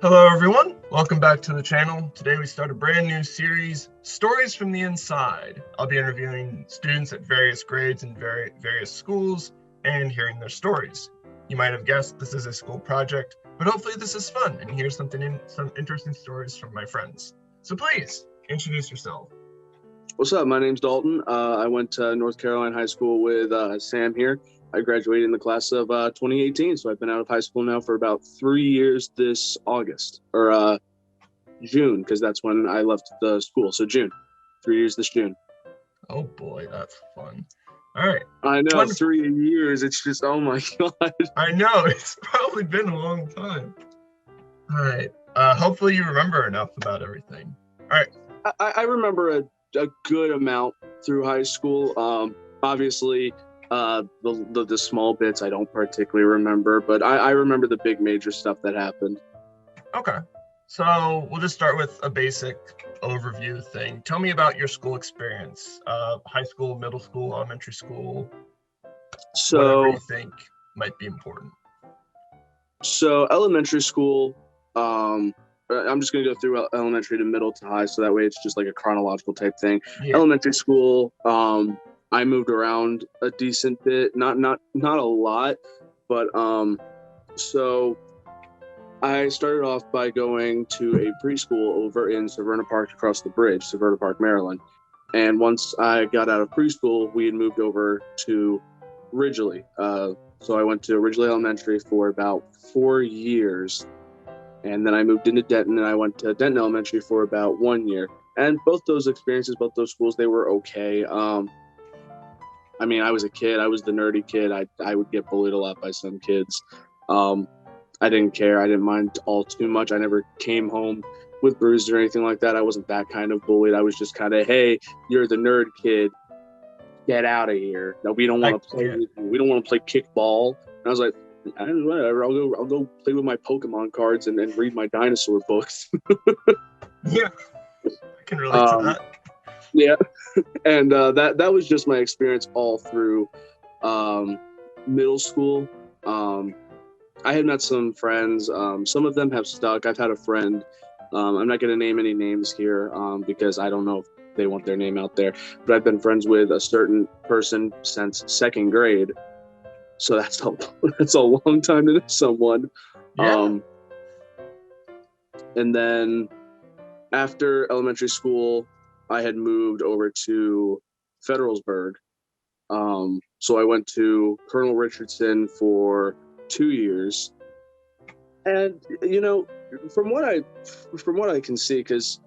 Hello everyone, welcome back to the channel. Today we start a brand new series, Stories from the Inside. I'll be interviewing students at various grades and various schools and hearing their stories. You might have guessed this is a school project, but hopefully this is fun and hear some interesting stories from my friends. So please, introduce yourself. What's up? My name's Dalton. I went to North Carolina High School with Sam here. I graduated in the class of 2018, so I've been out of high school now for about 3 years this August, or June, because that's when I left the school. So June, 3 years this June. Oh boy, that's fun. All right. I know, wonderful. 3 years. It's just, oh my God. I know, it's probably been a long time. All right. Hopefully you remember enough about everything. All right. I remember a good amount through high school. Obviously, the small bits I don't particularly remember, but I remember the big major stuff that happened. Okay. So we'll just start with a basic overview thing. Tell me about your school experience, high school, middle school, elementary school, whatever you think might be important. So elementary school, I'm just going to go through elementary to middle to high, so that way it's just like a chronological type thing. Yeah. Elementary school, I moved around a decent bit, not a lot, but so I started off by going to a preschool over in Severna Park across the bridge, Severna Park, Maryland. And once I got out of preschool, we had moved over to Ridgely. So I went to Ridgely Elementary for about 4 years. And then I moved into Denton, and I went to Denton Elementary for about 1 year. And both those experiences, both those schools, they were okay. I mean, I was a kid. I was the nerdy kid. I would get bullied a lot by some kids. I didn't care. I didn't mind all too much. I never came home with bruises or anything like that. I wasn't that kind of bullied. I was just kind of, hey, you're the nerd kid. Get out of here. No, we don't want to play with you. We don't want to play kickball. And I was like, whatever. I'll go play with my Pokemon cards and read my dinosaur books. Yeah, I can relate to that. Yeah, and that was just my experience all through middle school. I had met some friends. Some of them have stuck. I've had a friend. I'm not going to name any names here because I don't know if they want their name out there. But I've been friends with a certain person since second grade. So that's a long time to know someone. Yeah. And then after elementary school, I had moved over to Federalsburg. So I went to Colonel Richardson for 2 years. And, you know, from what I can see, because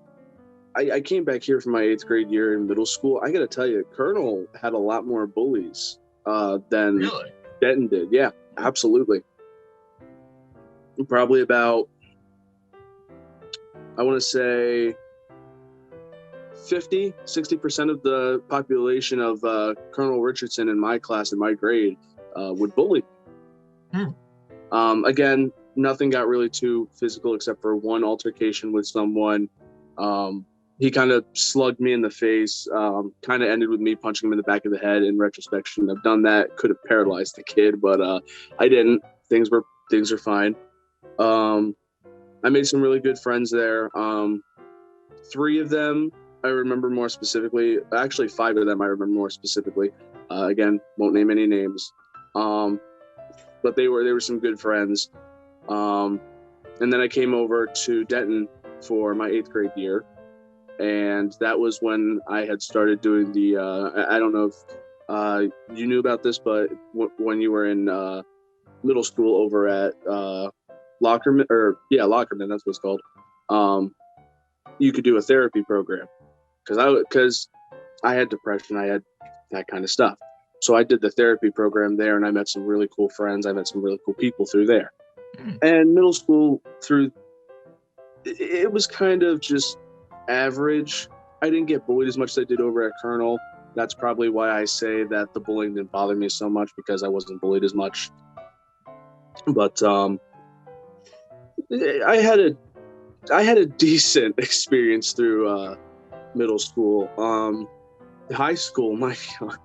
I came back here for my 8th grade year in middle school, I got to tell you, Colonel had a lot more bullies than really? Denton did. Yeah, absolutely. Probably about, I want to say, 60% of the population of Colonel Richardson in my class, in my grade, would bully. Again, nothing got really too physical except for one altercation with someone. He kind of slugged me in the face, kind of ended with me punching him in the back of the head. In retrospect, shouldn't have done that. Could have paralyzed the kid, but I didn't. Things are fine. I made some really good friends there. 3 of them I remember more specifically. Actually, 5 of them I remember more specifically. Again, won't name any names. But they were some good friends. And then I came over to Denton for my 8th grade year. And that was when I had started doing the, I don't know if you knew about this, but when you were in middle school over at Lockerman, Lockerman, that's what it's called. You could do a therapy program. Because I had depression, I had that kind of stuff. So I did the therapy program there, and I met some really cool friends. I met some really cool people through there. And middle school, it was kind of just average. I didn't get bullied as much as I did over at Colonel. That's probably why I say that the bullying didn't bother me so much, because I wasn't bullied as much. But I had a decent experience through middle school. High school, my God,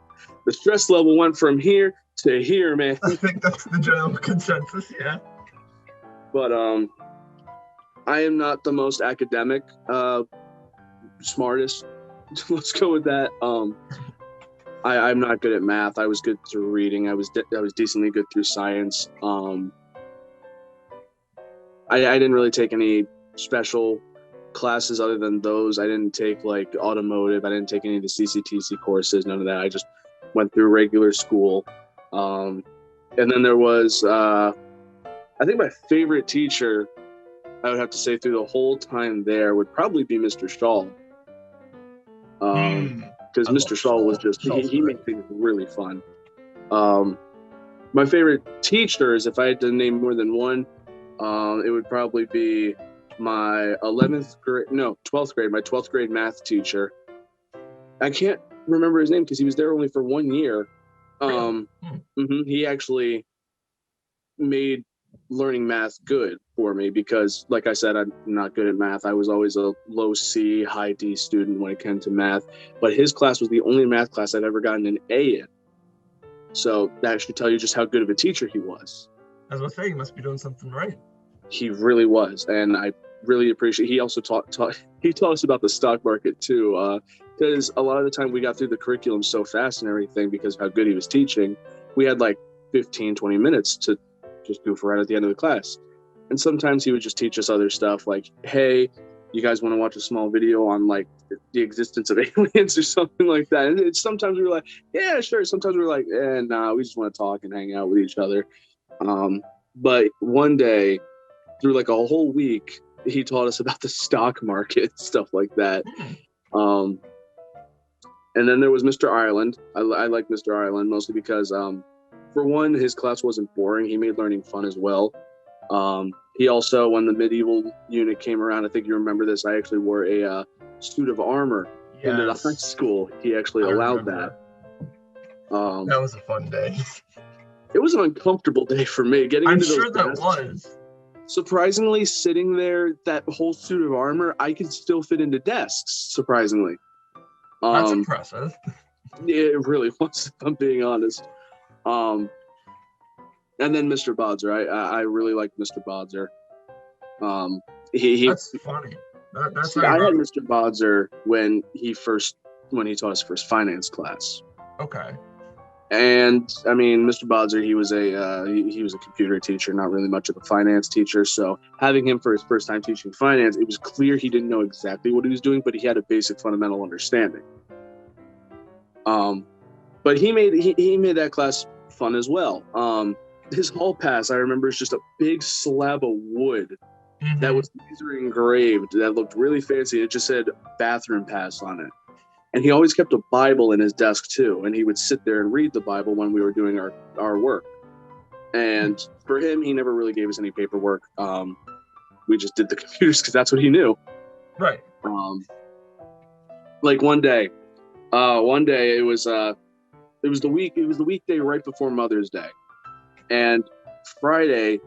the stress level went from here to here, man. I think that's the general consensus, yeah. But I am not the most academic, smartest. Let's go with that. I'm not good at math. I was good through reading. I was decently good through science. I didn't really take any special classes other than those. I didn't take like automotive. I didn't take any of the CCTC courses. None of that. I just went through regular school. And then there was, I think my favorite teacher, I would have to say through the whole time there, would probably be Mr. Shaw. Because Mr. Shaw was just, he made things really fun. My favorite teachers, if I had to name more than one, it would probably be my 12th grade, my 12th grade math teacher. I can't remember his name because he was there only for 1 year. He actually made learning math good for me because, like I said, I'm not good at math. I was always a low C, high D student when it came to math, but his class was the only math class I've ever gotten an A in. So that should tell you just how good of a teacher he was. As I was saying, he must be doing something right. He really was, and I really appreciate. He also taught us about the stock market too, because a lot of the time we got through the curriculum so fast and everything because of how good he was teaching. We had like 15-20 minutes to just goof around at the end of the class, and sometimes he would just teach us other stuff like, hey, you guys want to watch a small video on like the existence of aliens or something like that. And sometimes we were like, yeah, sure. Sometimes we were like, nah, we just want to talk and hang out with each other. But one day, through like a whole week, he taught us about the stock market, stuff like that. And then there was Mr. Ireland. I like Mr. Ireland mostly because, for one, his class wasn't boring. He made learning fun as well. He also, when the medieval unit came around, I think you remember this, I actually wore a suit of armor into the high school. He actually allowed that. That was a fun day. It was an uncomfortable day for me. I'm sure that was. Surprisingly, sitting there, that whole suit of armor, I could still fit into desks, surprisingly. That's impressive. It really was, if I'm being honest. And then Mr. Bodzer. I really liked Mr. Bodzer. That's funny. I had Mr. Bodzer when he taught us first finance class. Okay. And I mean, Mr. Bodzer, he was a computer teacher, not really much of a finance teacher. So having him for his first time teaching finance, it was clear he didn't know exactly what he was doing, but he had a basic fundamental understanding. But he made that class fun as well. His hall pass, I remember, is just a big slab of wood that was laser engraved that looked really fancy. It just said bathroom pass on it. And he always kept a Bible in his desk too. And he would sit there and read the Bible when we were doing our work. And for him, he never really gave us any paperwork. We just did the computers because that's what he knew. Right. Like one day it was the weekday right before Mother's Day. And Friday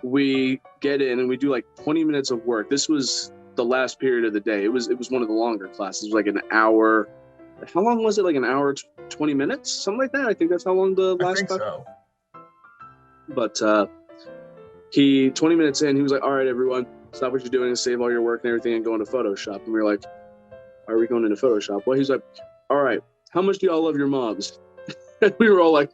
we get in and we do like 20 minutes of work. This was the last period of the day. It was one of the longer classes. It was like an hour. How long was it? Like an hour, 20 minutes? Something like that. I think that's how long the last class. So. But 20 minutes in, he was like, all right, everyone, stop what you're doing and save all your work and everything and go into Photoshop. And we were like, are we going into Photoshop? Well, he's like, all right, how much do y'all love your moms? And we were all like,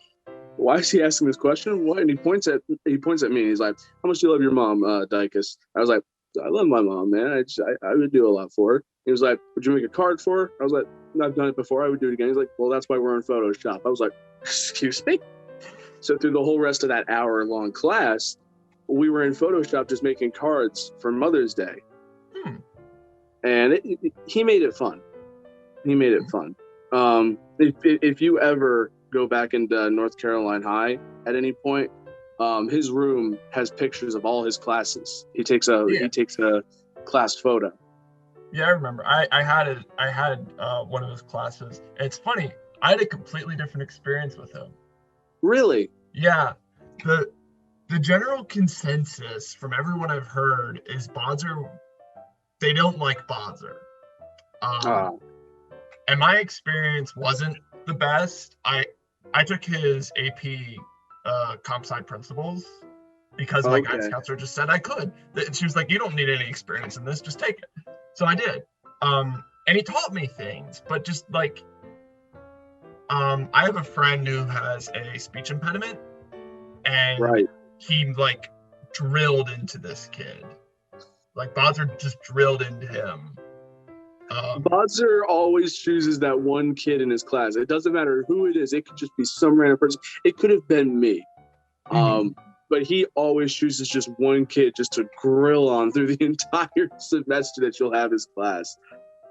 why is he asking this question? What? And he points at me and he's like, how much do you love your mom, Dykus? I was like, I love my mom, man. I would do a lot for her. He was like, would you make a card for her? I was like, no, I've done it before. I would do it again. He's like, well, that's why we're in Photoshop. I was like, excuse me? So through the whole rest of that hour-long class, we were in Photoshop just making cards for mother's day. And he made it fun. He made it fun. If you ever go back into North Carolina High at any point, his room has pictures of all his classes. He takes a class photo. Yeah, I remember. I had one of his classes. It's funny. I had a completely different experience with him. Really? Yeah. The general consensus from everyone I've heard is Bodzer. They don't like Bodzer. And my experience wasn't the best. I took his AP comp sci principles, because my guidance Okay. counselor just said I could. She was like, you don't need any experience in this, just take it. So I did. And he taught me things, but just like, I have a friend who has a speech impediment, and Right. he like drilled into this kid. Like Bodzer just drilled into him. Bodzer always chooses that one kid in his class. It doesn't matter who it is. It could just be some random person. It could have been me. But he always chooses just one kid just to grill on through the entire semester that you'll have his class.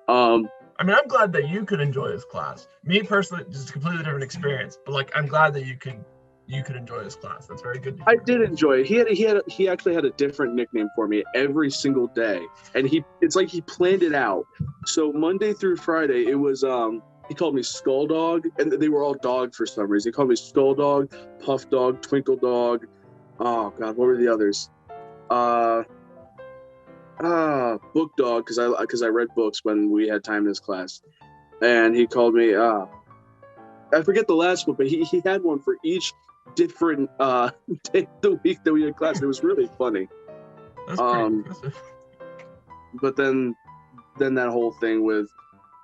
I mean, I'm glad that you could enjoy his class. Me personally, just a completely different experience. But like, I'm glad that you could enjoy his class. That's very good to hear. I did enjoy it. He actually had a different nickname for me every single day, and it's like he planned it out. So Monday through Friday, it was he called me Skull Dog, and they were all dogs for some reason. He called me Skull Dog, Puff Dog, Twinkle Dog. Oh God, what were the others? Book Dog, because I read books when we had time in his class, and he called me I forget the last one, but he had one for each different day of the week that we had class. It was really funny. That's pretty impressive. But then that whole thing with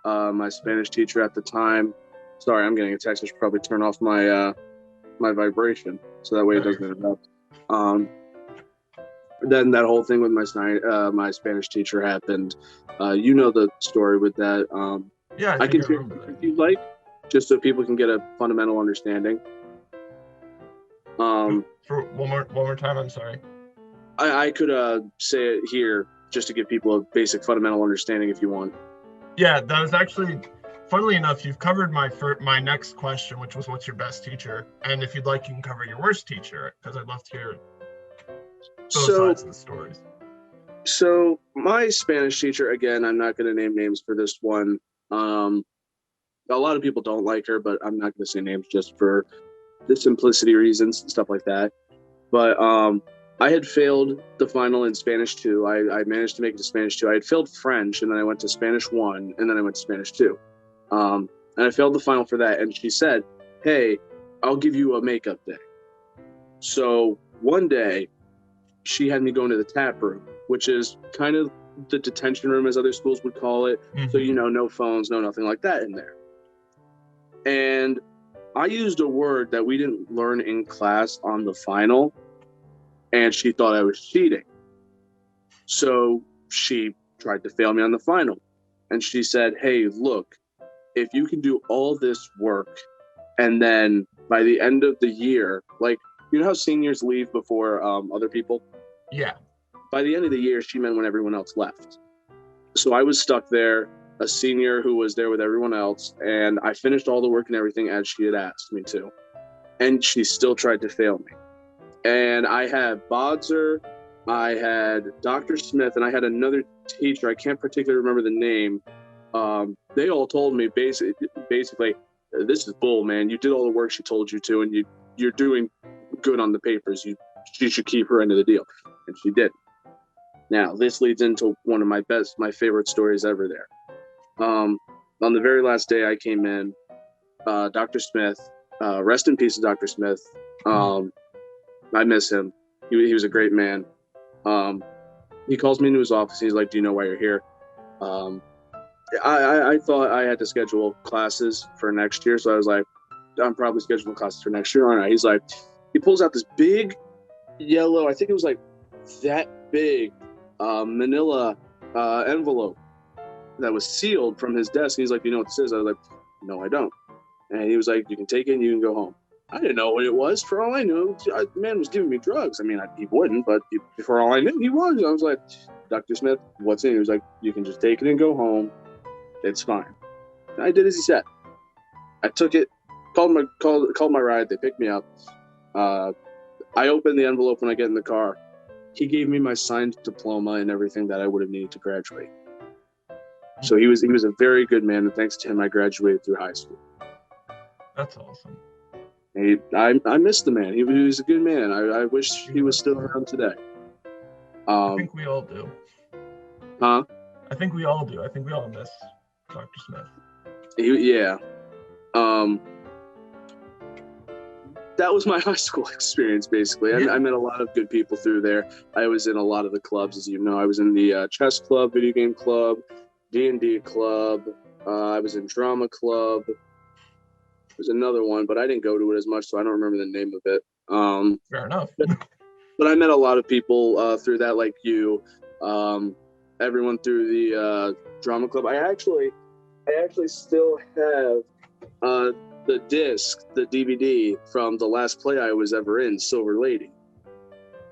my Spanish teacher at the time. Sorry, I'm getting a text. I should probably turn off my my vibration so that way it doesn't interrupt. Then that whole thing with my Spanish teacher happened. You know the story with that. Yeah, I can hear if you'd like, just so people can get a fundamental understanding. For one more time, I'm sorry. I could say it here just to give people a basic fundamental understanding if you want. Yeah, that was actually, funnily enough, you've covered my next question, which was what's your best teacher? And if you'd like, you can cover your worst teacher, because I'd love to hear both sides of the stories. So my Spanish teacher, again, I'm not going to name names for this one. A lot of people don't like her, but I'm not going to say names just for the simplicity reasons and stuff like that. But I had failed the final in Spanish 2. I managed to make it to Spanish 2. I had failed French, and then I went to Spanish 1, and then I went to Spanish 2. And I failed the final for that. And she said, hey, I'll give you a makeup day. So one day, she had me go into the tap room, which is kind of the detention room, as other schools would call it. So, no phones, no nothing like that in there. And I used a word that we didn't learn in class on the final, and she thought I was cheating. So she tried to fail me on the final. And she said, hey, look, if you can do all this work, and then by the end of the year, like, you know how seniors leave before other people? Yeah. By the end of the year, she meant when everyone else left. So I was stuck there, a senior who was there with everyone else, and I finished all the work and everything as she had asked me to. And she still tried to fail me. And I had Bodzer, I had Dr. Smith, and I had another teacher. I can't particularly remember the name. They all told me basically, this is bull, man. You did all the work she told you to, and you're doing good on the papers. She should keep her end of the deal. And she did. Now, this leads into one of my favorite stories ever there. On the very last day I came in, Dr. Smith, rest in peace to Dr. Smith. I miss him. He was a great man. He calls me into his office. He's like, do you know why you're here? I thought I had to schedule classes for next year. So I was like, I'm probably scheduling classes for next year, aren't I? He's like, he pulls out this big yellow, I think it was like that big manila envelope that was sealed from his desk. He's like, you know what this is? I was like, no, I don't. And he was like, you can take it and you can go home. I didn't know what it was. For all I knew, the man was giving me drugs. I mean, he wouldn't, but for all I knew, he was. I was like, Dr. Smith, what's in it? He was like, you can just take it and go home. It's fine. And I did as he said. I took it, called my ride. They picked me up. I opened the envelope when I get in the car. He gave me my signed diploma and everything that I would have needed to graduate. So he was a very good man, and thanks to him, I graduated through high school. That's awesome. I miss the man. He was a good man. I wish he was still around today. I think we all do. Huh? I think we all do. I think we all miss Dr. Smith. Yeah. that was my high school experience, basically. Yeah. I met a lot of good people through there. I was in a lot of the clubs, as you know. I was in the chess club, video game club, D&D club. I was in drama club. There's another one, but I didn't go to it as much, so I don't remember the name of it. Fair enough. But I met a lot of people through that, like you. Everyone through the drama club. I actually still have the disc, the DVD from the last play I was ever in, Silver Lady.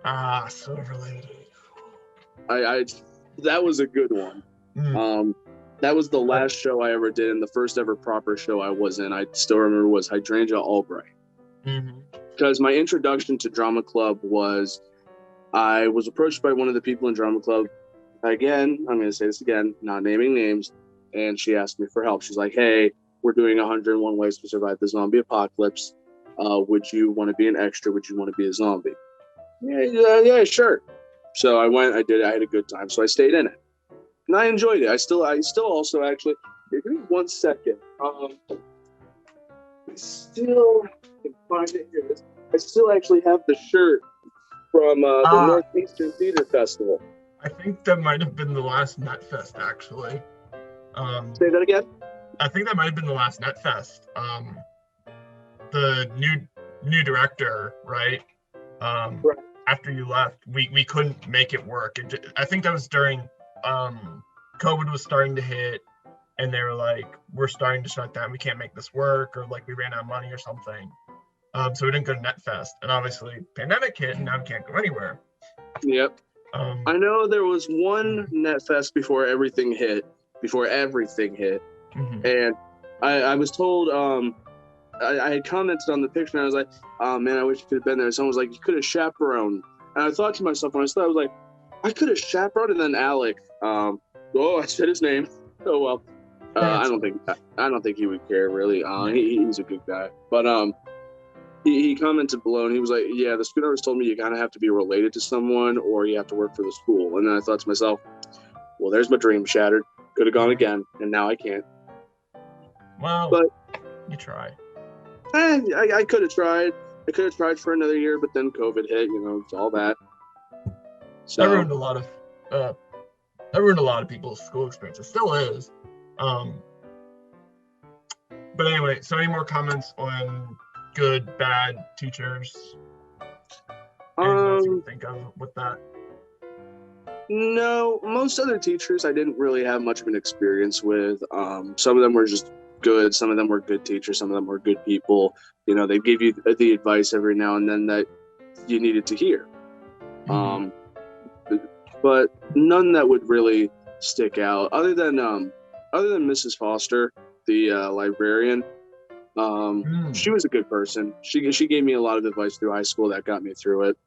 Ah, Silver Lady. I that was a good one. That was the last show I ever did, and the first ever proper show I was in. I still remember was Hydrangea Albright. Because my introduction to drama club was, I was approached by one of the people in drama club. Again, I'm going to say this again, not naming names, and she asked me for help. She's like, "Hey, we're doing 101 Ways to Survive the Zombie Apocalypse. Would you want to be an extra? Would you want to be a zombie?" Yeah, sure. So I went, I did it, I had a good time, so I stayed in it. And I enjoyed it. I still also actually, give me 1 second. I still can find it here. I still actually have the shirt from the Northeastern Theater Festival. I think that might have been the last NetFest, actually. Say that again? I think that might have been the last NetFest. The new director, right? Right. After you left, we couldn't make it work. I think that was during COVID was starting to hit, and they were like, "We're starting to shut down. We can't make this work," or like we ran out of money or something. So we didn't go to NetFest, and obviously pandemic hit, and now we can't go anywhere. Yep. I know there was one NetFest before everything hit, and I was told, I had commented on the picture, and I was like, "Oh man, I wish you could have been there." Someone was like, "You could have chaperoned," and I thought to myself when I saw it, I was like, I could have chaperoned. And then Alec, I said his name. Oh well. I don't think he would care really. He's a good guy, but he commented below, and he was like, "Yeah, the school nurse told me you kind of have to be related to someone, or you have to work for the school." And then I thought to myself, well, there's my dream shattered. Could have gone again, and now I can't. Well, but you try. I could have tried. I could have tried for another year, but then COVID hit. It's all that. So that ruined a lot of people's school experience. It still is. But anyway, so any more comments on good, bad teachers? Anything else you can think of with that? No, most other teachers I didn't really have much of an experience with. Some of them were just good. Some of them were good teachers. Some of them were good people. They give you the advice every now and then that you needed to hear. But none that would really stick out, other than Mrs. Foster, the librarian. She was a good person. She gave me a lot of advice through high school that got me through it.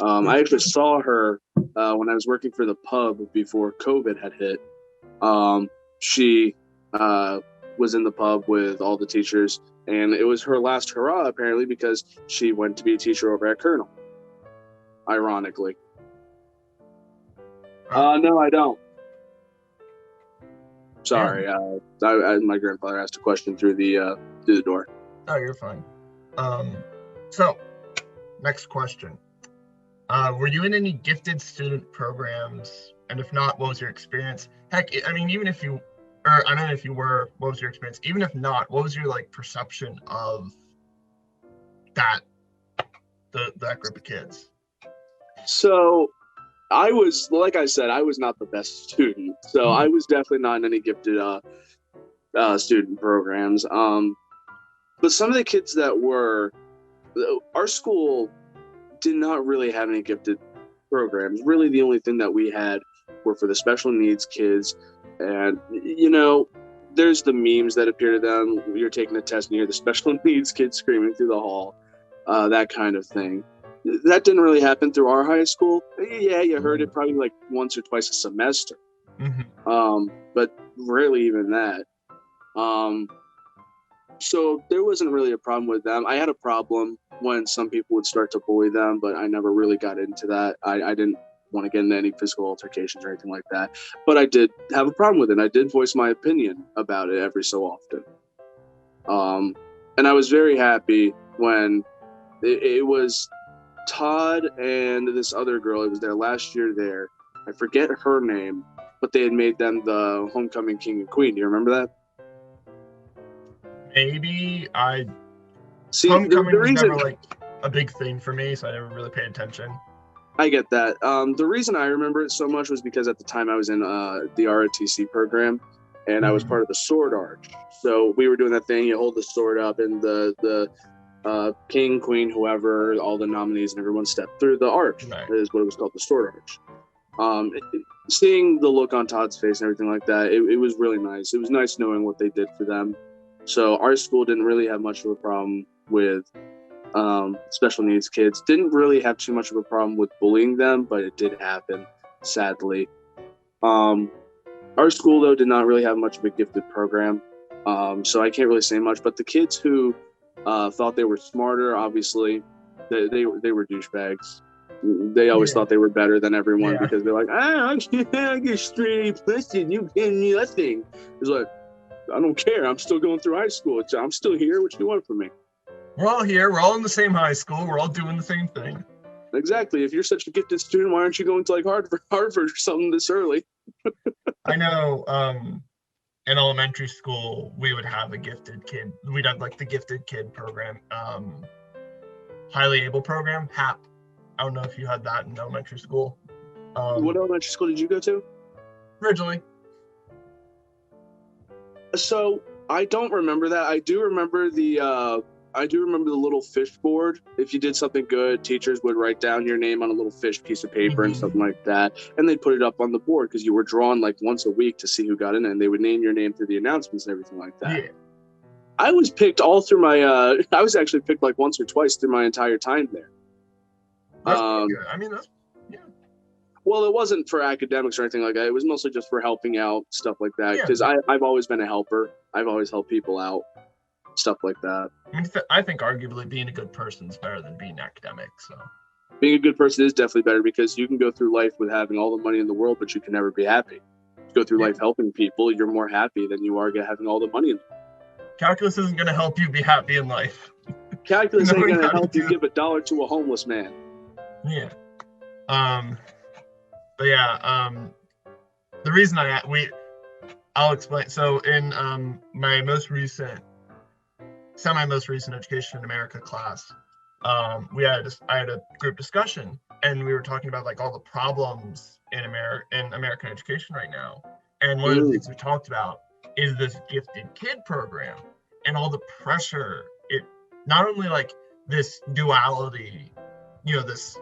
I actually saw her when I was working for the pub before COVID had hit. She was in the pub with all the teachers, and it was her last hurrah apparently, because she went to be a teacher over at Colonel. Ironically. No, I don't. Sorry, my grandfather asked a question through the door. Oh, you're fine. So, next question. Were you in any gifted student programs? And if not, what was your experience? Heck, I mean, even if you, or I don't know if you were, what was your experience? Even if not, what was your perception of that group of kids? So, I was, like I said, I was not the best student. So I was definitely not in any gifted student programs. But some of the kids that were, our school did not really have any gifted programs. Really, the only thing that we had were for the special needs kids. And, there's the memes that appear to them. You're taking a test and you hear the special needs kids screaming through the hall, that kind of thing. That didn't really happen through our high school. Yeah, you heard it probably once or twice a semester. But rarely even that. So there wasn't really a problem with them. I had a problem when some people would start to bully them, but I never really got into that. I didn't want to get into any physical altercations or anything like that. But I did have a problem with it. I did voice my opinion about it every so often. And I was very happy when it was Todd and this other girl. It was their last year there. I forget her name, but they had made them the homecoming king and queen. Do you remember that? Maybe. Homecoming was never like a big thing for me, so I never really paid attention. I get that. The reason I remember it so much was because at the time I was in the ROTC program, and I was part of the sword arch. So we were doing that thing. You hold the sword up, and the king, queen, whoever, all the nominees and everyone stepped through the arch. Right. Is what it was called, the sword arch. Seeing the look on Todd's face and everything like that, it was really nice. It was nice knowing what they did for them. So our school didn't really have much of a problem with special needs kids. Didn't really have too much of a problem with bullying them, but it did happen, sadly. Our school, though, did not really have much of a gifted program, so I can't really say much. But the kids who thought they were smarter, obviously, they were douchebags. They always thought they were better than everyone because they're like, I get straight plus and you get nothing. It's like, I don't care. I'm still going through high school. I'm still here. What you want from me? We're all here. We're all in the same high school. We're all doing the same thing. Exactly. If you're such a gifted student, why aren't you going to like Harvard or something this early? I know in elementary school, we would have a gifted kid. We'd have like the gifted kid program, highly able program, HAP. I don't know if you had that in elementary school. What elementary school did you go to? Originally. So I don't remember that. I do remember the little fish board. If you did something good, teachers would write down your name on a little fish piece of paper and something like that, and they'd put it up on the board because you were drawn like once a week to see who got in, and they would name your name through the announcements and everything like that. Yeah. I was picked all through my. I was actually picked like once or twice through my entire time there. That's good. I mean, that's. Well, it wasn't for academics or anything like that. It was mostly just for helping out, stuff like that. Because I've always been a helper. I've always helped people out, stuff like that. I think arguably being a good person is better than being academic. So being a good person is definitely better because you can go through life with having all the money in the world, but you can never be happy. You go through life helping people, you're more happy than you are having all the money in the world. Calculus isn't going to help you be happy in life. Calculus ain't going to help you give $1 to a homeless man. Yeah. But yeah, the reason I'll explain. So in my semi-most recent Education in America class, I had a group discussion, and we were talking about like all the problems in American education right now. And one of the things we talked about is this gifted kid program and all the pressure. It not only like this duality, this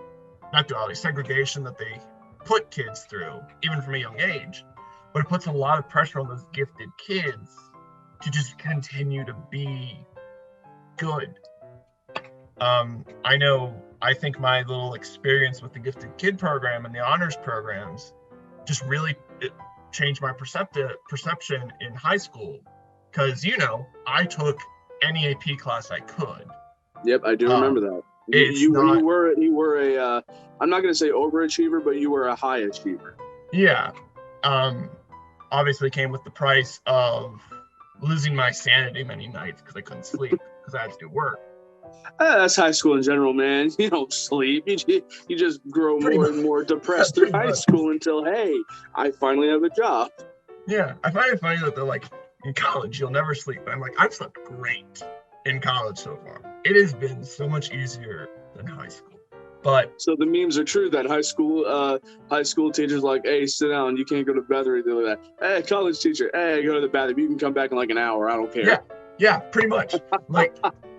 not duality, segregation that they put kids through, even from a young age, but it puts a lot of pressure on those gifted kids to just continue to be good. I think my little experience with the gifted kid program and the honors programs just really changed my perception in high school, because I took any AP class I could. Yep, I do remember that. You were a I'm not going to say overachiever, but you were a high achiever. Yeah. Obviously came with the price of losing my sanity many nights because I couldn't sleep because I had to do work. That's high school in general, man. You don't sleep. You just grow more and more depressed through high school until, hey, I finally have a job. Yeah, I find it funny that they're like, in college, you'll never sleep. But I'm like, I've slept great in college so far. It has been so much easier than high school. But so the memes are true that high school teachers like, hey, sit down, you can't go to bed or anything like that. Hey, college teacher, hey, go to the bathroom. You can come back in like an hour. I don't care. Yeah, pretty much. Like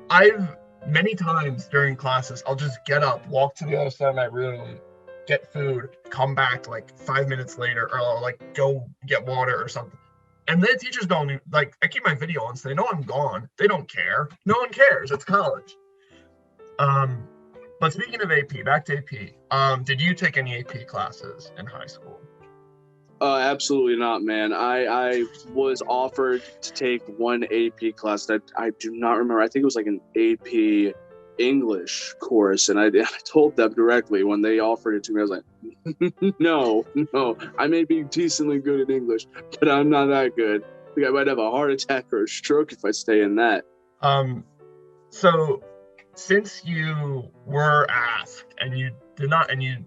I've many times during classes, I'll just get up, walk to the other side of my room, get food, come back like 5 minutes later, or I'll like go get water or something. And the teachers don't like, I keep my video on, so they know I'm gone. They don't care. No one cares. It's college. But speaking of AP, back to AP, did you take any AP classes in high school? Absolutely not, man. I was offered to take one AP class that I do not remember. I think it was like an AP English course, and I told them directly when they offered it to me. I was like, no, I may be decently good at English, but I'm not that good. I think I might have a heart attack or a stroke if I stay in that. So since you were asked and you did not, and you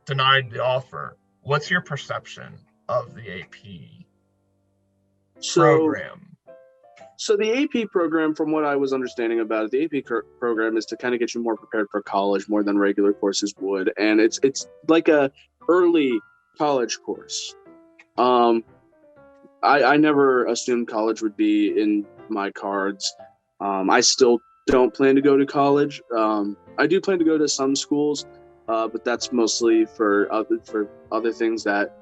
denied the offer, what's your perception of the AP program? So the AP program, from what I was understanding about it, the AP program is to kind of get you more prepared for college more than regular courses would, and it's like a early college course. I never assumed college would be in my cards. I still don't plan to go to college. I do plan to go to some schools, but that's mostly for other things that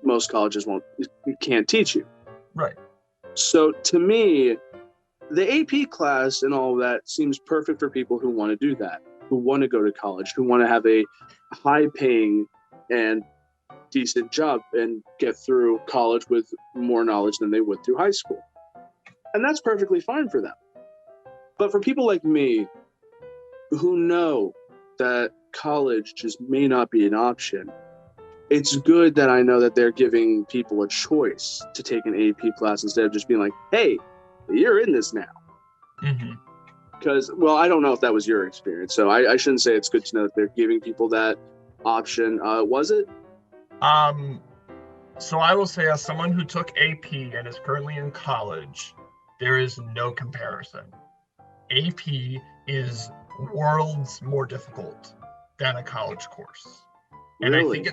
most colleges can't teach you. Right. So to me, the AP class and all of that seems perfect for people who want to do that, who want to go to college, who want to have a high-paying and decent job and get through college with more knowledge than they would through high school. And that's perfectly fine for them. But for people like me, who know that college just may not be an option, it's good that I know that they're giving people a choice to take an AP class instead of just being like, hey, you're in this now. Because, well, I don't know if that was your experience, so I shouldn't say it's good to know that they're giving people that option. Was it? So I will say, as someone who took AP and is currently in college, there is no comparison. AP is worlds more difficult than a college course. And Really?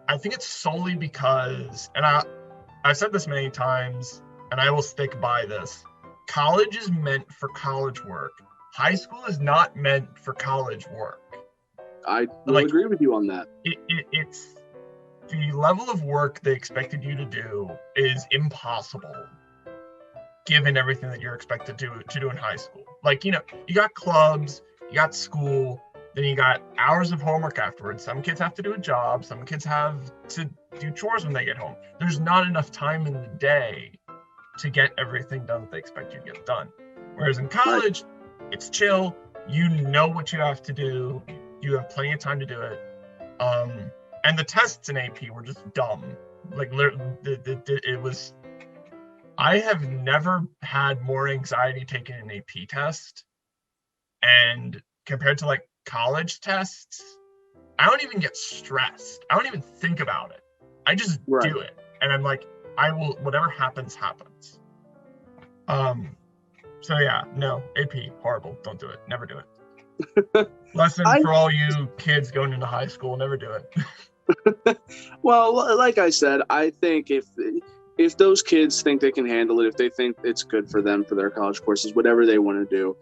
I think it's solely because, and I've said this many times, and I will stick by this. College is meant for college work. High school is not meant for college work. I will agree with you on that. It's the level of work they expected you to do is impossible, given everything that you're expected to do in high school. Like, you know, you got clubs, you got school, then you got hours of homework afterwards. Some kids have to do a job. Some kids have to do chores when they get home. There's not enough time in the day to get everything done that they expect you to get done. Whereas in college, it's chill. You know what you have to do. You have plenty of time to do it. And the tests in AP were just dumb. Like, it was... I have never had more anxiety taking an AP test. And compared to, like, college tests, I don't even get stressed. I don't even think about it. I just do it. And I'm like, I will, whatever happens, happens. So yeah, no, AP, horrible. Don't do it. Never do it. Lesson for all you kids going into high school, never do it. Well, like I said, I think if those kids think they can handle it, if they think it's good for them for their college courses, whatever they want to do,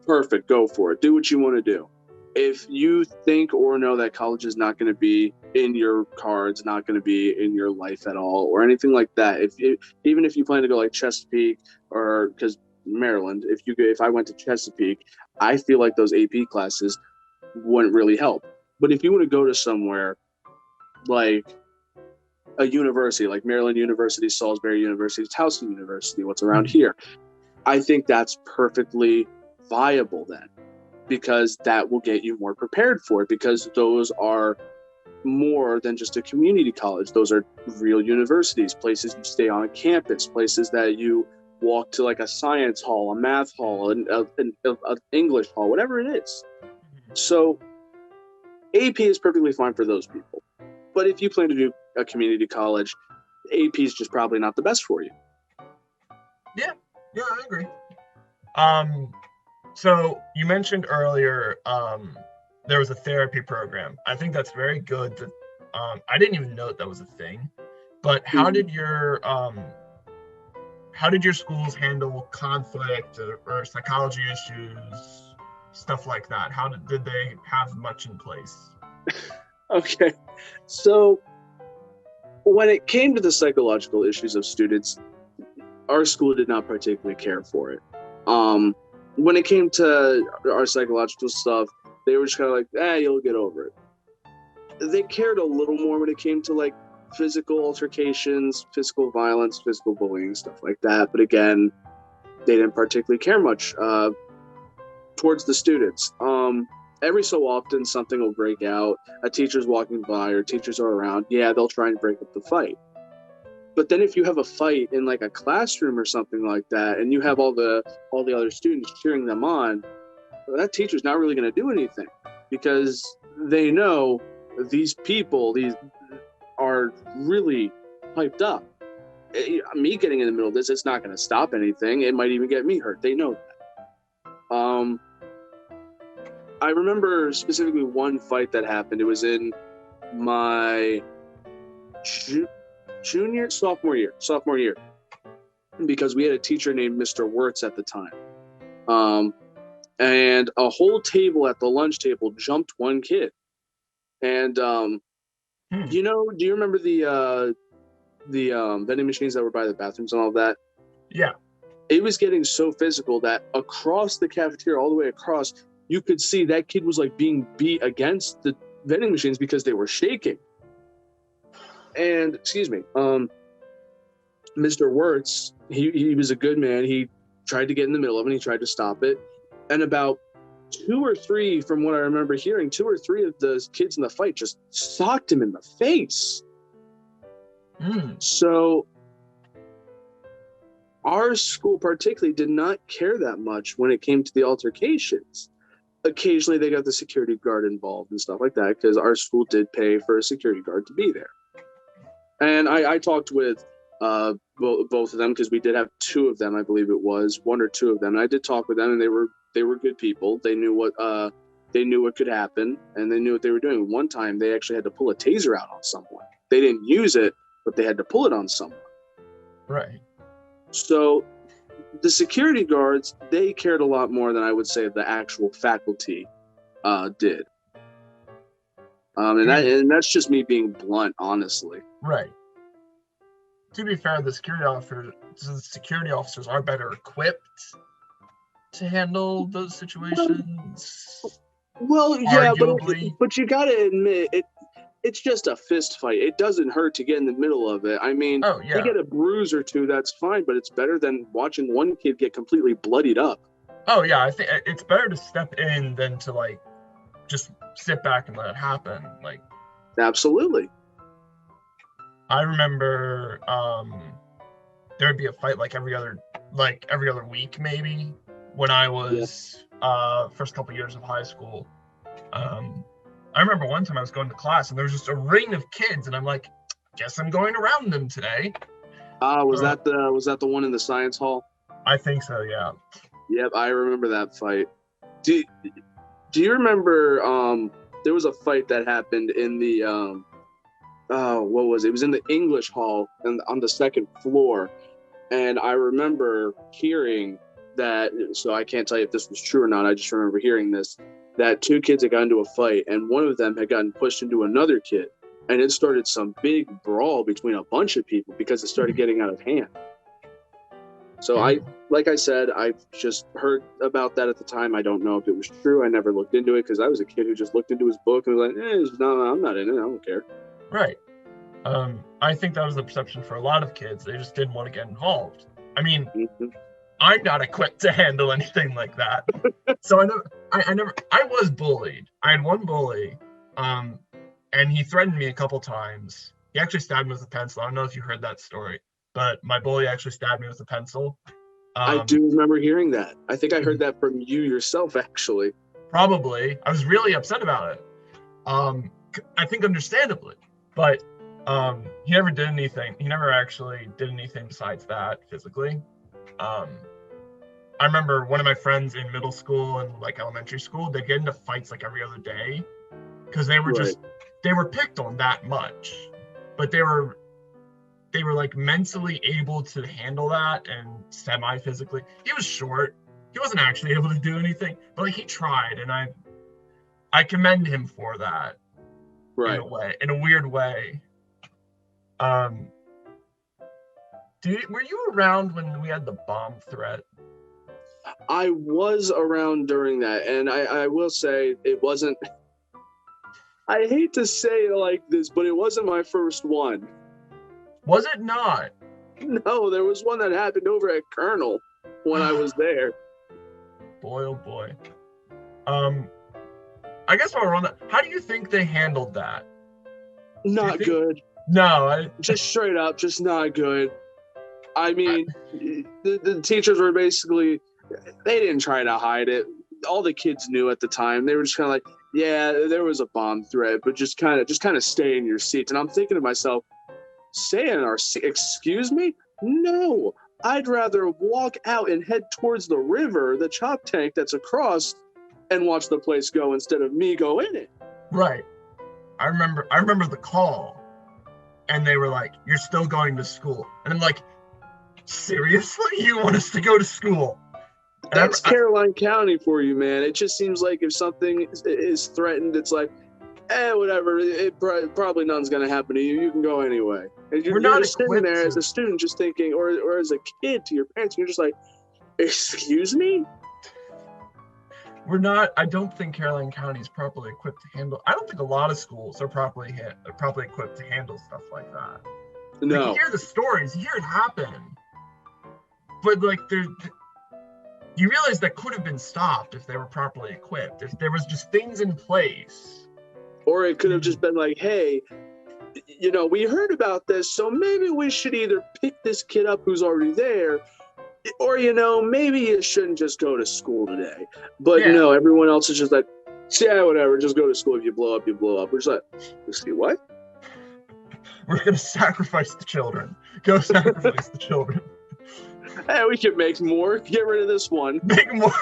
perfect, go for it. Do what you want to do. If you think or know that college is not going to be in your cards, not going to be in your life at all, or anything like that, even if you plan to go like Chesapeake, or because Maryland, if I went to Chesapeake, I feel like those AP classes wouldn't really help. But if you want to go to somewhere like a university, like Maryland University, Salisbury University, Towson University, what's around here, I think that's perfectly viable then, because that will get you more prepared for it, because those are more than just a community college. Those are real universities, places you stay on campus, places that you walk to, like a science hall, a math hall, an English hall, whatever it is. So AP is perfectly fine for those people. But if you plan to do a community college, AP is just probably not the best for you. Yeah, I agree. So you mentioned earlier there was a therapy program. I think that's very good. That I didn't even know that was a thing. But how did your schools handle conflict or psychology issues, stuff like that? How did they have much in place? Okay, so when it came to the psychological issues of students, our school did not particularly care for it. When it came to our psychological stuff, they were just kind of like, you'll get over it. They cared a little more when it came to like physical altercations, physical violence, physical bullying, stuff like that. But again, they didn't particularly care much towards the students. Every so often, something will break out. A teacher's walking by or teachers are around. Yeah, they'll try and break up the fight. But then if you have a fight in like a classroom or something like that, and you have all the other students cheering them on, well, that teacher's not really going to do anything, because they know these are really hyped up. Me getting in the middle of this, it's not going to stop anything. It might even get me hurt. They know that. I remember specifically one fight that happened. It was in my sophomore year, because we had a teacher named Mr. Wirtz at the time. And a whole table at the lunch table jumped one kid. And do you remember the vending machines that were by the bathrooms and all that? Yeah. It was getting so physical that across the cafeteria, all the way across, you could see that kid was like being beat against the vending machines because they were shaking. And Mr. Wirtz, he was a good man. He tried to get in the middle of it. He tried to stop it. And about two or three of the kids in the fight just socked him in the face. So our school particularly did not care that much when it came to the altercations. Occasionally they got the security guard involved and stuff like that, because our school did pay for a security guard to be there. And I talked with both of them, because we did have two of them, I believe it was one or two of them. And I did talk with them, and they were good people. They knew what could happen, and they knew what they were doing. One time they actually had to pull a taser out on someone. They didn't use it, but they had to pull it on someone. Right. So the security guards, they cared a lot more than I would say the actual faculty did. And that's just me being blunt, honestly. Right. To be fair, the security officers are better equipped to handle those situations. Well, yeah, arguably. but you got to admit, it's just a fist fight. It doesn't hurt to get in the middle of it. I mean, you get a bruise or two, that's fine, but it's better than watching one kid get completely bloodied up. Oh, yeah, I think it's better to step in than to, like, just sit back and let it happen. Like, absolutely. I remember there'd be a fight like every other week, maybe, when I was first couple years of high school. I remember one time I was going to class and there was just a ring of kids, and I'm like, guess I'm going around them today. Was that the one in the science hall? I think so, yeah. Yep, I remember that fight. Do you remember there was a fight that happened in the what was it? It was in the English hall and on the second floor. And I remember hearing that, so I can't tell you if this was true or not, I just remember hearing this, that two kids had gotten into a fight, and one of them had gotten pushed into another kid, and it started some big brawl between a bunch of people because it started getting out of hand. So like I said, I just heard about that at the time. I don't know if it was true. I never looked into it because I was a kid who just looked into his book and was like, no, I'm not in it. I don't care. Right. I think that was the perception for a lot of kids. They just didn't want to get involved. I mean, I'm not equipped to handle anything like that. So I was bullied. I had one bully, and he threatened me a couple times. He actually stabbed me with a pencil. I don't know if you heard that story, but my bully actually stabbed me with a pencil. I do remember hearing that. I think I heard that from you yourself, actually. Probably. I was really upset about it. I think understandably, but he never did anything. He never actually did anything besides that physically. I remember one of my friends in middle school and like elementary school, they get into fights like every other day because they were they were picked on that much, but they were like mentally able to handle that and semi-physically. He was short. He wasn't actually able to do anything, but like he tried, and I commend him for that. Right. In a weird way. Were you around when we had the bomb threat? I was around during that, and I will say it wasn't, I hate to say it like this, but it wasn't my first one. Was it not? No, there was one that happened over at Colonel when I was there. Boy, oh boy. I guess while we're on that, how do you think they handled that? Not good. No, just straight up, just not good. I mean, the teachers were basically, they didn't try to hide it. All the kids knew at the time. They were just kind of like, yeah, there was a bomb threat, but just kind of stay in your seats. And I'm thinking to myself, stay in our seat? Excuse me? No, I'd rather walk out and head towards the river, the chop tank that's across, and watch the place go instead of me go in it. Right. I remember the call, and they were like, "You're still going to school," and I'm like, "Seriously? You want us to go to school?" And That's Caroline County for you, man. It just seems like if something is threatened, it's like, whatever. It probably nothing's gonna happen to you. You can go anyway. And you're just sitting there as a student, just thinking, or as a kid to your parents, and you're just like, "Excuse me." I don't think Caroline County is properly equipped to handle. I don't think a lot of schools are properly equipped to handle stuff like that. No. Like, you hear the stories, you hear it happen, but like you realize that could have been stopped if they were properly equipped. If there was just things in place. Or it could have just been like, hey, we heard about this, so maybe we should either pick this kid up who's already there, or, maybe you shouldn't just go to school today. But, no, everyone else is just like, yeah, whatever, just go to school. If you blow up, you blow up. We're just like, see what? We're going to sacrifice the children. Go sacrifice the children. Hey, we can make more. Get rid of this one. Make more.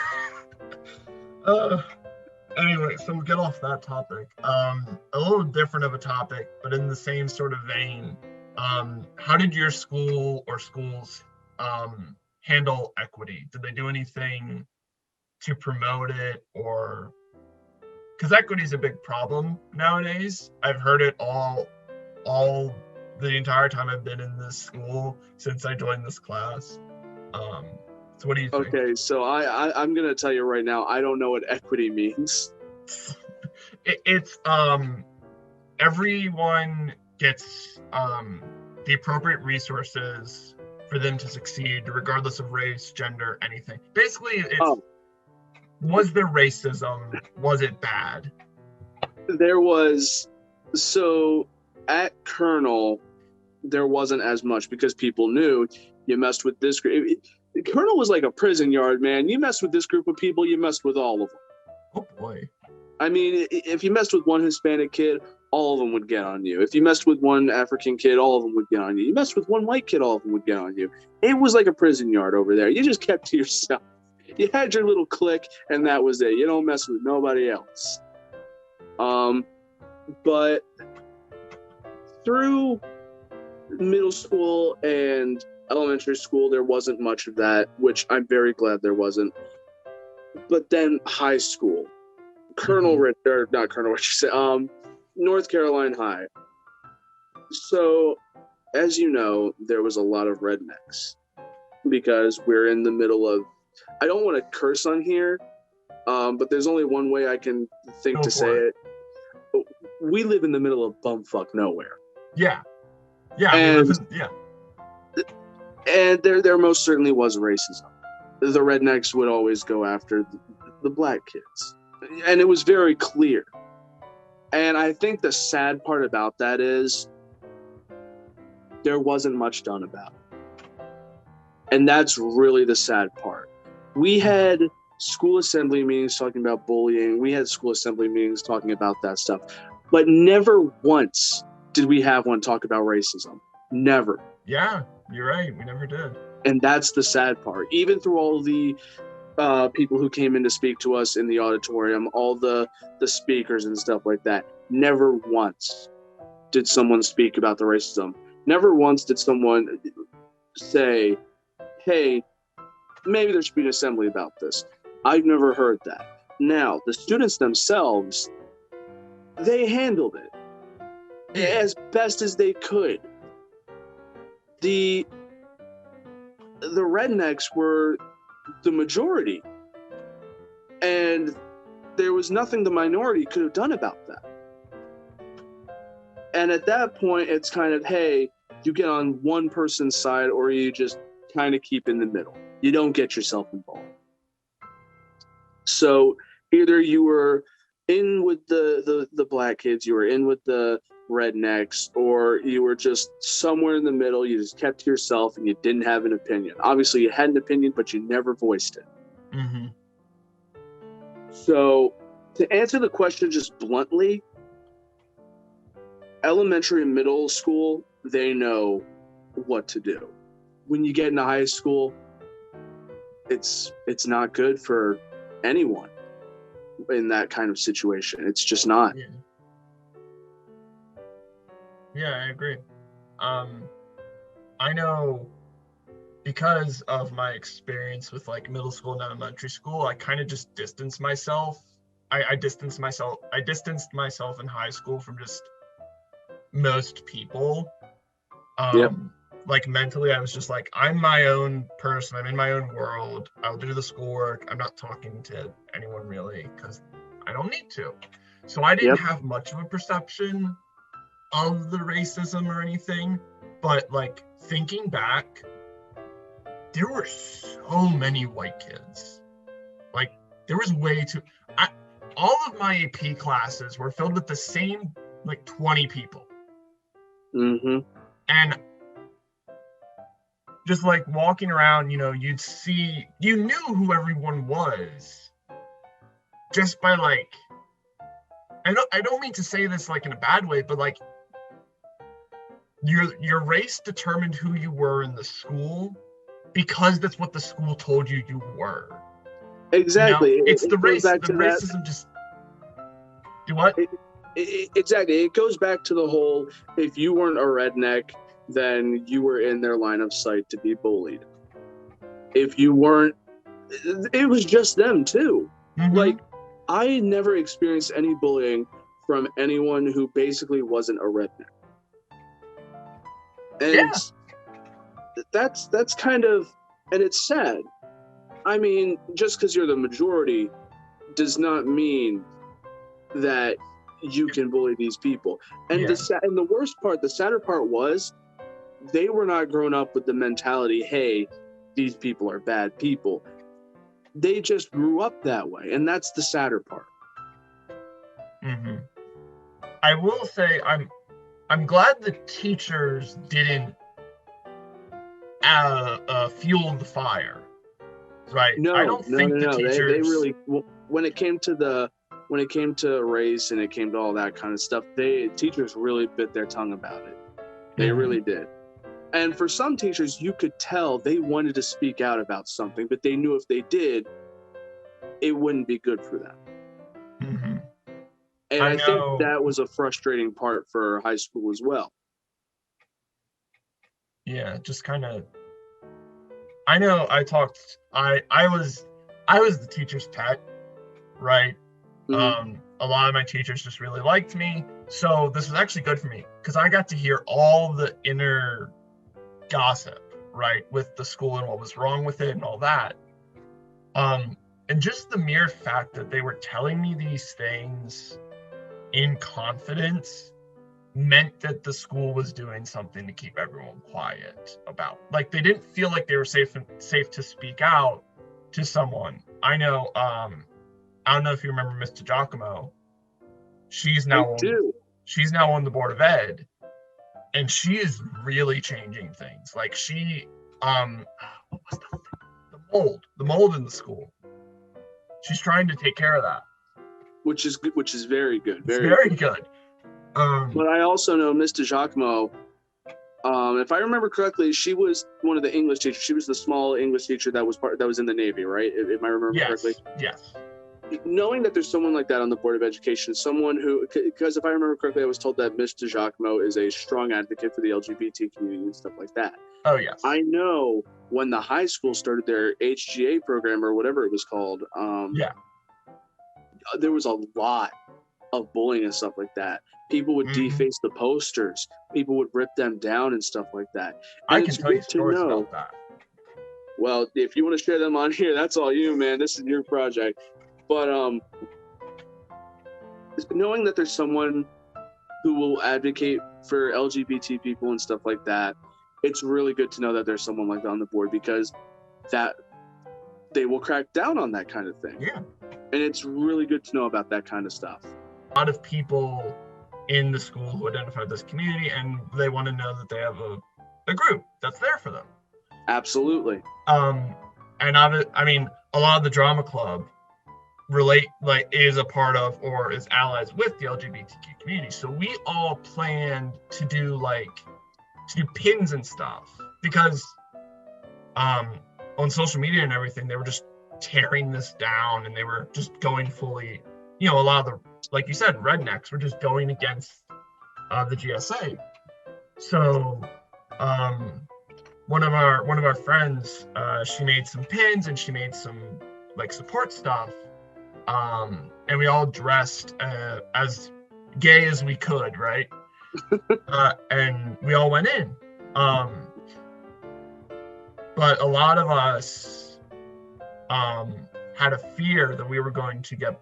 Anyway, so we'll get off that topic. A little different of a topic, but in the same sort of vein. How did your school or schools handle equity? Did they do anything to promote it, or because equity is a big problem nowadays? I've heard it all the entire time I've been in this school since I joined this class. So what do you think? Okay, so I'm gonna tell you right now, I don't know what equity means. It's everyone gets the appropriate resources for them to succeed, regardless of race, gender, anything. Basically, it's was there racism? Was it bad? There was. So at Colonel, there wasn't as much because people knew you messed with this group. Colonel was like a prison yard, man. You messed with this group of people, you messed with all of them. Oh boy. I mean, if you messed with one Hispanic kid, all of them would get on you. If you messed with one African kid, all of them would get on you. You messed with one white kid, all of them would get on you. It was like a prison yard over there. You just kept to yourself. You had your little clique, and that was it. You don't mess with nobody else. But through middle school and elementary school, there wasn't much of that, which I'm very glad there wasn't. But then high school, North Carolina High. So, as you know, there was a lot of rednecks because we're in the middle of, I don't want to curse on here, but there's only one way I can think to say it. We live in the middle of bumfuck nowhere. Yeah. And there most certainly was racism. The rednecks would always go after the black kids. And it was very clear. And I think the sad part about that is there wasn't much done about it. And that's really the sad part. We had school assembly meetings talking about bullying. We had school assembly meetings talking about that stuff. But never once did we have one talk about racism. Never. Yeah, you're right. We never did. And that's the sad part. Even through all the people who came in to speak to us in the auditorium, all the speakers and stuff like that, never once did someone speak about the racism. Never once did someone say, hey, maybe there should be an assembly about this. I've never heard that. Now, the students themselves, they handled it as best as they could. The rednecks were the majority, and there was nothing the minority could have done about that. And at that point, it's kind of, hey, you get on one person's side or you just kind of keep in the middle. You don't get yourself involved. So either you were in with the black kids, you were in with the rednecks, or you were just somewhere in the middle. You just kept to yourself and you didn't have an opinion. Obviously, you had an opinion, but you never voiced it. Mm-hmm. So, to answer the question just bluntly, elementary and middle school, they know what to do. When you get into high school, it's not good for anyone in that kind of situation. It's just not. Yeah, I agree. I know because of my experience with like middle school and elementary school, I kind of just distanced myself. I distanced myself in high school from just most people. Yep. Like mentally, I was just like, I'm my own person. I'm in my own world. I'll do the schoolwork. I'm not talking to anyone really because I don't need to. So I didn't have much of a perception of the racism or anything. But like thinking back, there were so many white kids. Like there was way too. All of my AP classes were filled with the same like 20 people. Mm-hmm. And just like walking around, you knew who everyone was just by like, I don't mean to say this like in a bad way, but like your race determined who you were in the school because that's what the school told you were. Exactly. It's the race. The racism just do what? Exactly. It goes back to the whole, if you weren't a redneck, then you were in their line of sight to be bullied. If you weren't, it was just them too. Mm-hmm. Like, I never experienced any bullying from anyone who basically wasn't a redneck. And that's kind of, and it's sad. I mean, just because you're the majority does not mean that you can bully these people. And the worst part, the sadder part was, they were not grown up with the mentality, hey, these people are bad people. They just grew up that way, and that's the sadder part. Mm-hmm. I will say I'm glad the teachers didn't fuel the fire, right? No, I don't think the teachers. They really, when it came to race and it came to all that kind of stuff, teachers really bit their tongue about it. They really did. And for some teachers, you could tell they wanted to speak out about something, but they knew if they did, it wouldn't be good for them. Mm-hmm. And I think that was a frustrating part for high school as well. Yeah, just kind of. I know I was the teacher's pet, right? Mm-hmm. A lot of my teachers just really liked me, so this was actually good for me because I got to hear all the inner gossip, right, with the school and what was wrong with it and all that. And just the mere fact that they were telling me these things in confidence meant that the school was doing something to keep everyone quiet about. Like they didn't feel like they were safe to speak out to someone. I know. I don't know if you remember Mr. Giacomo. She's now on the board of ed, and she is really changing things. Like she, what was the mold in the school? She's trying to take care of that, which is very good. Very good. But I also know Mr. Giacomo. If I remember correctly, she was one of the English teachers. She was the small English teacher that was in the Navy, right? If I remember correctly. Yes. Knowing that there's someone like that on the Board of Education, someone who, because if I remember correctly, I was told that Mr. Giacomo is a strong advocate for the LGBT community and stuff like that. Oh, yes. I know when the high school started their HGA program or whatever it was called, there was a lot of bullying and stuff like that. People would deface the posters. People would rip them down and stuff like that. And I can tell you stories about that. Well, if you want to share them on here, that's all you, man. This is your project. But knowing that there's someone who will advocate for LGBT people and stuff like that, it's really good to know that there's someone like that on the board, because that they will crack down on that kind of thing. Yeah. And it's really good to know about that kind of stuff. A lot of people in the school who identify with this community, and they want to know that they have a group that's there for them. Absolutely. And I mean, a lot of the drama club is a part of or is allies with the LGBTQ community. So we all planned to do pins and stuff, because on social media and everything, they were just tearing this down, and they were just going fully, a lot of the, like you said, rednecks were just going against the GSA. So one of our friends, she made some pins and she made some support stuff, and we all dressed as gay as we could, right? And we all went in, but a lot of us had a fear that we were going to get,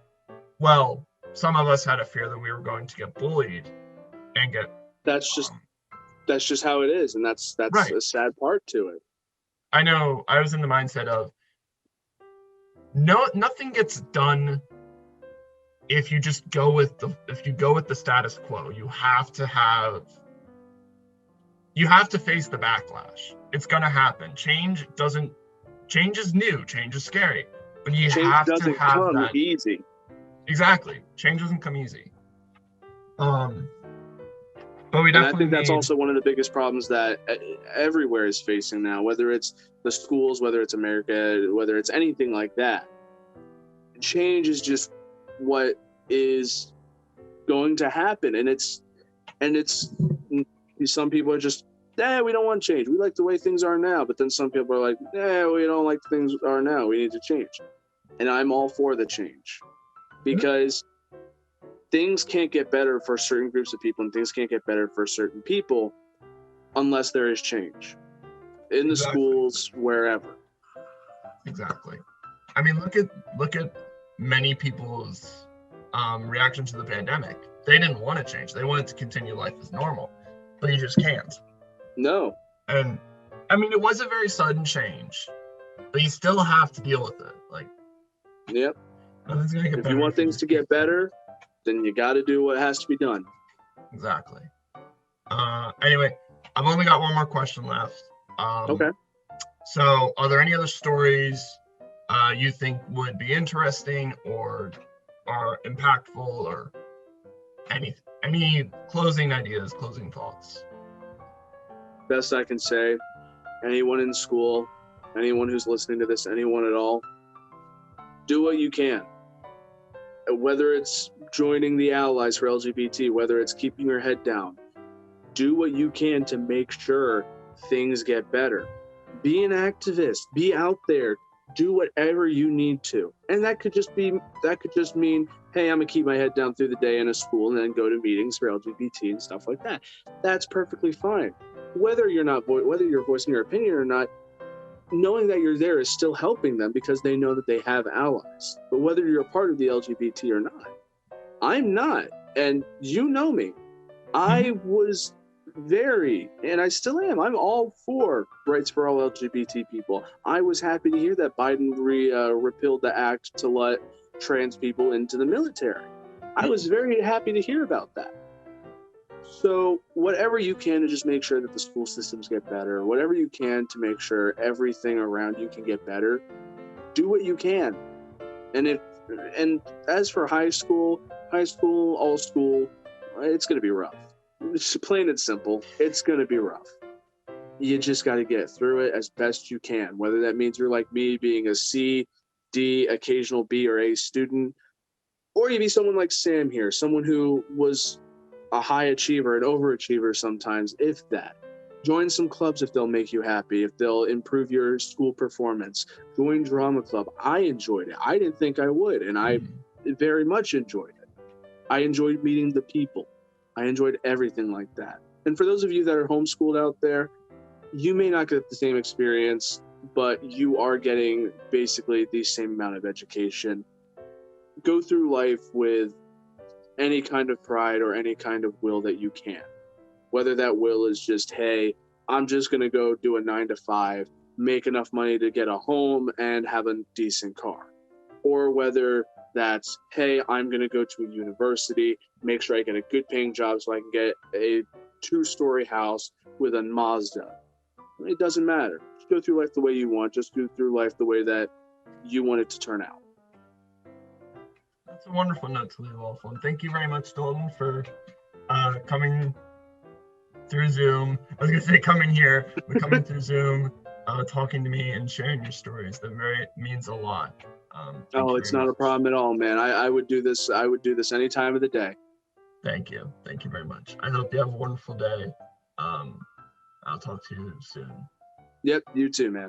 some of us had a fear that we were going to get bullied and get. That's just how it is, and that's right. A sad part to it. I know. I was in the mindset of nothing gets done if you just go with the status quo. You have to face the backlash. It's gonna happen. Change is new. Change is scary, but you have to have that. Change doesn't come easy. Exactly. Change doesn't come easy. But we definitely. And I think that's also one of the biggest problems that everywhere is facing now, whether it's the schools, whether it's America, whether it's anything like that. Change is just what is going to happen, and it's some people are just, we don't want change. We like the way things are now. But then some people are like, we don't like things are now. We need to change. And I'm all for the change, because things can't get better for certain groups of people, and things can't get better for certain people unless there is change in the schools, wherever. Exactly. I mean, look at many people's reaction to the pandemic. They didn't want to change. They wanted to continue life as normal, but you just can't. No. And I mean, it was a very sudden change, but you still have to deal with it. Yep. If you want things to get better, then you got to do what has to be done. Exactly. Anyway, I've only got one more question left. Okay. So, are there any other stories you think would be interesting or are impactful, or any closing ideas, closing thoughts? Best I can say, anyone in school, anyone who's listening to this, anyone at all, do what you can. Whether it's joining the allies for LGBT, whether it's keeping your head down, do what you can to make sure things get better. Be an activist, be out there, do whatever you need to. And that could just mean, hey, I'm gonna keep my head down through the day in a school and then go to meetings for LGBT and stuff like that. That's perfectly fine. Whether you're voicing your opinion or not, knowing that you're there is still helping them, because they know that they have allies. But whether you're a part of the LGBT or not, I'm not. And you know me. I was and I still am. I'm all for rights for all LGBT people. I was happy to hear that Biden repealed the act to let trans people into the military. I was very happy to hear about that. So whatever you can to just make sure that the school systems get better, whatever you can to make sure everything around you can get better, do what you can. And as for high school, all school, it's going to be rough. It's plain and simple. It's going to be rough. You just got to get through it as best you can, whether that means you're like me, being a C, D, occasional B or A student, or you be someone like Sam here, someone who was a high achiever, an overachiever sometimes, if that. Join some clubs if they'll make you happy, if they'll improve your school performance. Join drama club. I enjoyed it. I didn't think I would, and I very much enjoyed it. I enjoyed meeting the people. I enjoyed everything like that. And for those of you that are homeschooled out there, you may not get the same experience, but you are getting basically the same amount of education. Go through life with any kind of pride or any kind of will that you can. Whether that will is just, hey, I'm just going to go do a 9-to-5, make enough money to get a home and have a decent car. Or whether that's, hey, I'm going to go to a university, make sure I get a good paying job so I can get a 2-story house with a Mazda. It doesn't matter. Just go through life the way you want. Just go through life the way that you want it to turn out. That's a wonderful note to leave off on. Thank you very much, Dalton, for coming through Zoom. I was going to say coming here, but coming through Zoom, talking to me and sharing your stories. That means a lot. It's not a problem at all, man. I would do this. I would do this any time of the day. Thank you. Thank you very much. I hope you have a wonderful day. I'll talk to you soon. Yep, you too, man.